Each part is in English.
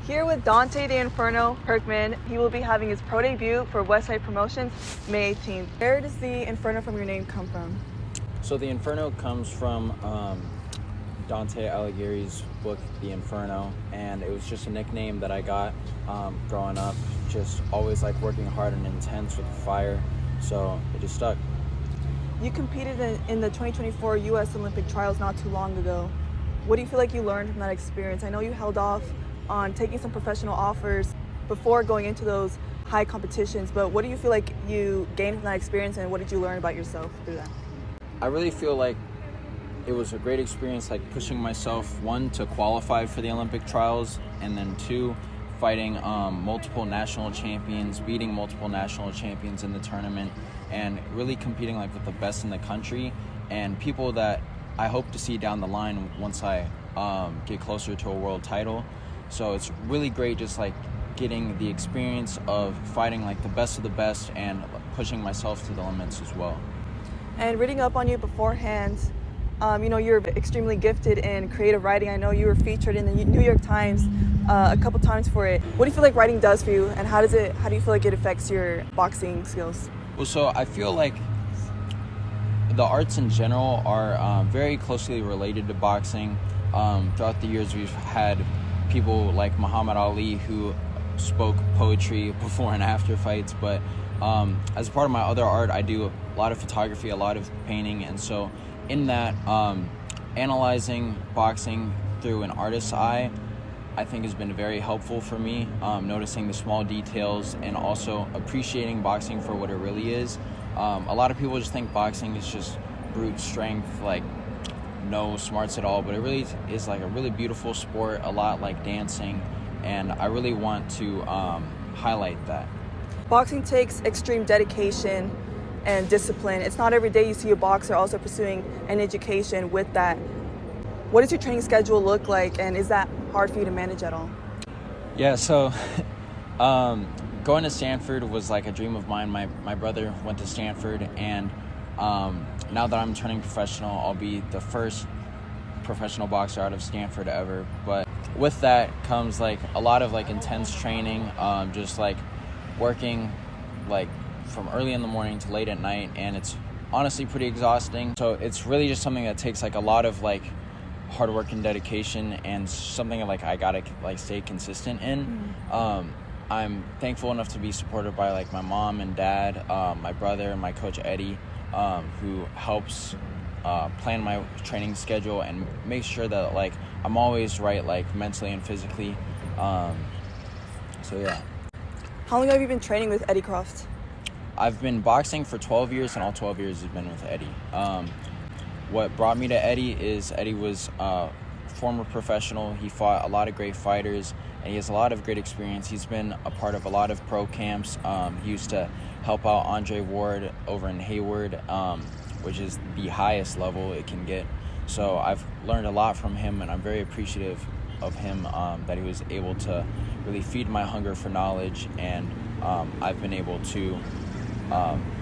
Here with Dante the Inferno Kirkman. He will be having his pro debut for Westside Promotions May 18th. Where does the Inferno from your name come from? So the Inferno comes from Dante Alighieri's book, The Inferno, and it was just a nickname that I got growing up. Just always like working hard and intense with the fire, so it just stuck. You competed in the 2024 U.S. Olympic trials not too long ago. What do you feel like you learned from that experience? I know you held off on taking some professional offers before going into those high competitions, but what do you feel like you gained from that experience, and what did you learn about yourself through that? I really feel like it was a great experience, like pushing myself, one, to qualify for the Olympic trials, and then two, fighting multiple national champions, beating multiple national champions in the tournament, and really competing like with the best in the country and people that I hope to see down the line once I get closer to a world title. So it's really great just like getting the experience of fighting like the best of the best and pushing myself to the limits as well. And reading up on you beforehand, you're extremely gifted in creative writing. I know you were featured in the New York Times a couple times for it. What do you feel like writing does for you, and how do you feel like it affects your boxing skills? Well, so I feel like the arts in general are very closely related to boxing. Throughout the years, we've had people like Muhammad Ali who spoke poetry before and after fights, but as part of my other art, I do a lot of photography, a lot of painting, and so in that, analyzing boxing through an artist's eye, I think has been very helpful for me, noticing the small details and also appreciating boxing for what it really is. A lot of people just think boxing is just brute strength, like no smarts at all, but it really is like a really beautiful sport, a lot like dancing, and I really want to highlight that. Boxing takes extreme dedication and discipline. It's not every day you see a boxer also pursuing an education with that. What does your training schedule look like, and is that hard for you to manage at all? Yeah, so going to Stanford was like a dream of mine. My brother went to Stanford, and now that I'm turning professional, I'll be the first professional boxer out of Stanford ever. But with that comes like a lot of like intense training, just like working like from early in the morning to late at night, and it's honestly pretty exhausting. So it's really just something that takes like a lot of like hard work and dedication, and something like I gotta like stay consistent in. I'm thankful enough to be supported by like my mom and dad, my brother, and my coach Eddie, who helps plan my training schedule and make sure that like I'm always right, like mentally and physically. So yeah. How long have you been training with Eddie Croft? I've been boxing for 12 years, and all 12 years has been with Eddie. What brought me to Eddie is Eddie was a former professional. He fought a lot of great fighters, and he has a lot of great experience. He's been a part of a lot of pro camps. He used to help out Andre Ward over in Hayward, which is the highest level it can get. So I've learned a lot from him, and I'm very appreciative of him, that he was able to really feed my hunger for knowledge, and I've been able to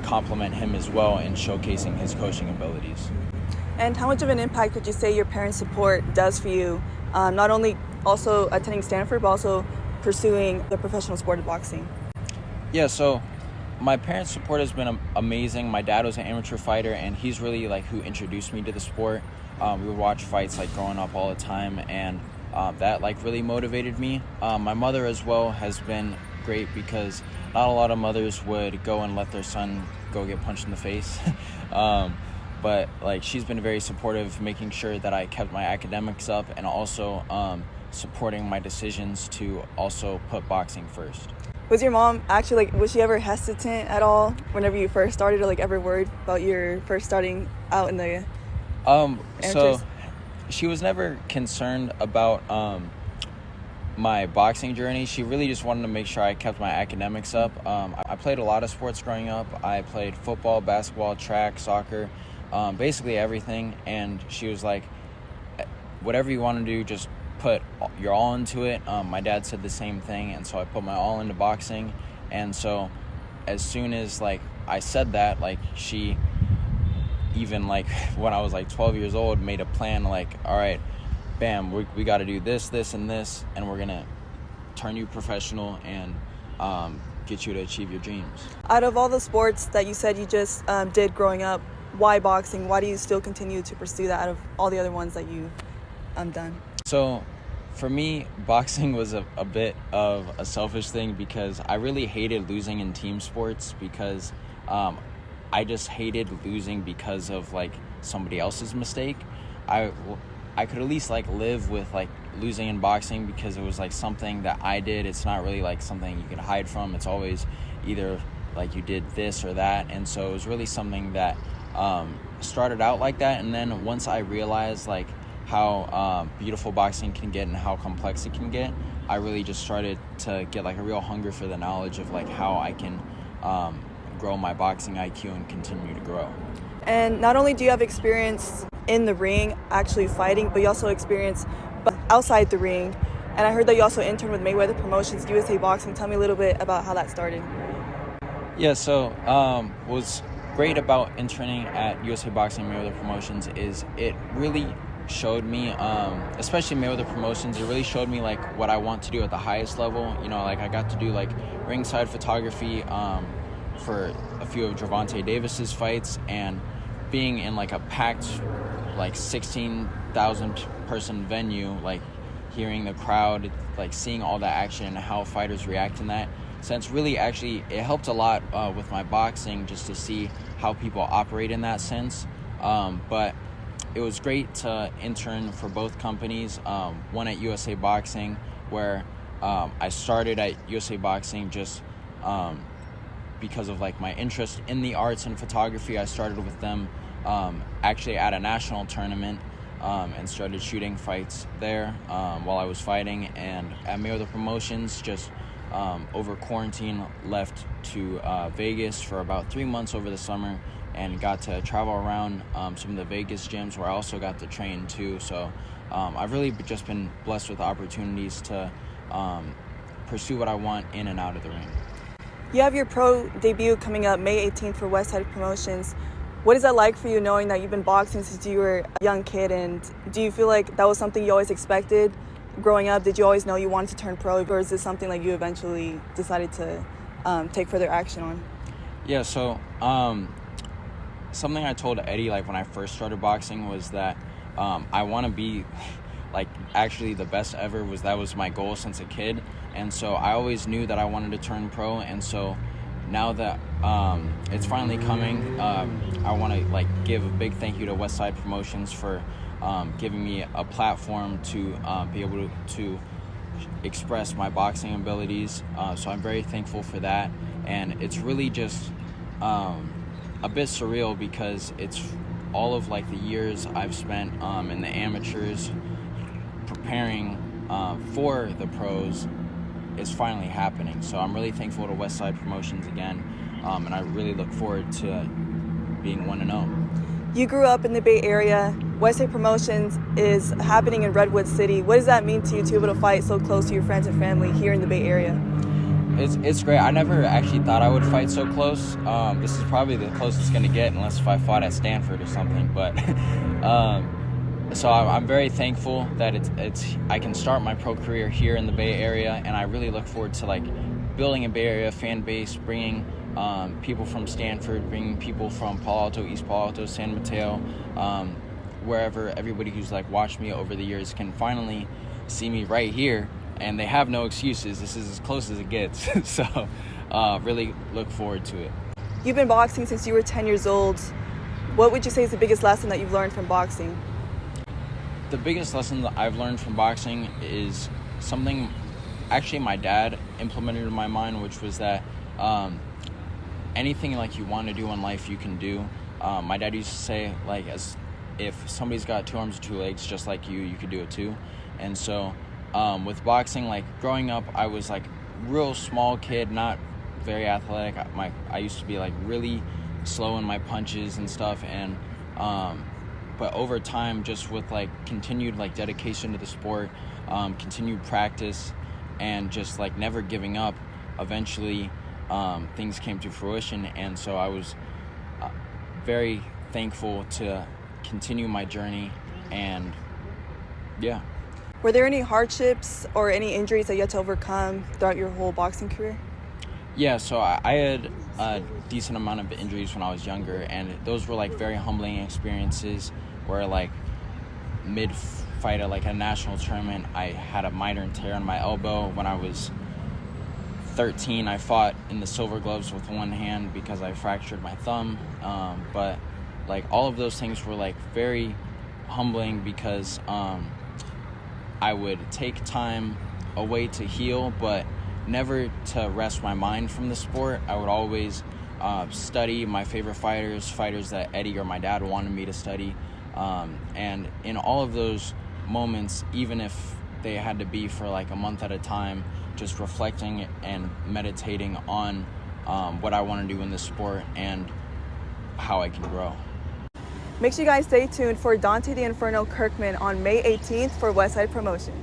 compliment him as well in showcasing his coaching abilities. And how much of an impact would you say your parents' support does for you, not only also attending Stanford, but also pursuing the professional sport of boxing? Yeah, so my parents' support has been amazing. My dad was an amateur fighter, and he's really like who introduced me to the sport. We would watch fights like growing up all the time, and that like really motivated me. My mother as well has been great, because not a lot of mothers would go and let their son go get punched in the face. But like she's been very supportive, making sure that I kept my academics up, and also supporting my decisions to also put boxing first. Was your mom actually was she ever hesitant at all whenever you first started, or like ever worried about your first starting out in the so she was never concerned about my boxing journey. She really just wanted to make sure I kept my academics up. I played a lot of sports growing up. I played football, basketball, track, soccer, basically everything. And she was like, whatever you want to do, just put your all into it. My dad said the same thing, and so I put my all into boxing. And so as soon as like I said that, like she even like when I was like 12 years old made a plan, like, all right, bam, we got to do this, and this, and we're gonna turn you professional and get you to achieve your dreams. Out of all the sports that you said you just did growing up, why boxing? Why do you still continue to pursue that out of all the other ones that you've done? So for me, boxing was a bit of a selfish thing because I really hated losing in team sports because I just hated losing because of like somebody else's mistake. I could at least like live with like losing in boxing because it was like something that I did. It's not really like something you can hide from. It's always either like you did this or that. And so it was really something that started out like that. And then once I realized like how beautiful boxing can get and how complex it can get, I really just started to get like a real hunger for the knowledge of like how I can grow my boxing IQ and continue to grow. And not only do you have experience in the ring actually fighting, but you also experience outside the ring. And I heard that you also interned with Mayweather Promotions, USA Boxing. Tell me a little bit about how that started. Yeah, so what's great about interning at USA Boxing Mayweather Promotions is it really showed me, especially Mayweather Promotions, it really showed me like what I want to do at the highest level. You know, like I got to do like ringside photography for a few of Dante Davis's fights, and being in like a packed like 16,000 person venue, like hearing the crowd, like seeing all that action and how fighters react in that sense, really actually it helped a lot with my boxing just to see how people operate in that sense. But it was great to intern for both companies, one at USA Boxing where I started at USA Boxing just because of like my interest in the arts and photography. I started with them actually at a national tournament and started shooting fights there while I was fighting. And at Mayweather Promotions, just over quarantine, left to Vegas for about 3 months over the summer and got to travel around some of the Vegas gyms where I also got to train too. So I've really just been blessed with opportunities to pursue what I want in and out of the ring. You have your pro debut coming up May 18th for Westside Promotions. What is that like for you, knowing that you've been boxing since you were a young kid? And do you feel like that was something you always expected growing up? Did you always know you wanted to turn pro, or is this something like you eventually decided to take further action on? Yeah, so something I told Eddie like when I first started boxing was that I want to be like actually the best ever. That was my goal since a kid. And so I always knew that I wanted to turn pro. And so now that it's finally coming, I want to like give a big thank you to Westside Promotions for giving me a platform to be able to express my boxing abilities. So I'm very thankful for that. And it's really just a bit surreal because it's all of like the years I've spent in the amateurs preparing for the pros is finally happening. So I'm really thankful to Westside Promotions again, and I really look forward to being 1-0. You grew up in the Bay Area. Westside Promotions is happening in Redwood City. What does that mean to you to be able to fight so close to your friends and family here in the Bay Area? It's great. I never actually thought I would fight so close. This is probably the closest it's going to get, unless if I fought at Stanford or something. But so I'm very thankful that I can start my pro career here in the Bay Area, and I really look forward to like building a Bay Area fan base, bringing people from Stanford, bringing people from Palo Alto, East Palo Alto, San Mateo, wherever. Everybody who's like watched me over the years can finally see me right here, and they have no excuses. This is as close as it gets. So really look forward to it. You've been boxing since you were 10 years old. What would you say is the biggest lesson that you've learned from boxing? The biggest lesson that I've learned from boxing is something actually my dad implemented in my mind, which was that anything like you want to do in life, you can do. My dad used to say, like, as if somebody's got 2 arms or 2 legs just like you could do it too. And so with boxing, like growing up, I was like real small kid, not very athletic. I used to be like really slow in my punches and stuff, and but over time, just with like continued like dedication to the sport, continued practice, and just like never giving up, eventually things came to fruition. And so I was very thankful to continue my journey. And yeah. Were there any hardships or any injuries that you had to overcome throughout your whole boxing career? Yeah, so I had a decent amount of injuries when I was younger, and those were like very humbling experiences where like mid-fight at like a national tournament, I had a minor tear on my elbow. When I was 13, I fought in the silver gloves with one hand because I fractured my thumb. But like all of those things were like very humbling because I would take time away to heal, but never to rest my mind from the sport. I would always study my favorite fighters that Eddie or my dad wanted me to study. And in all of those moments, even if they had to be for like a month at a time, just reflecting and meditating on what I want to do in this sport and how I can grow. Make sure you guys stay tuned for Dante the Inferno Kirkman on May 18th for Westside Promotions.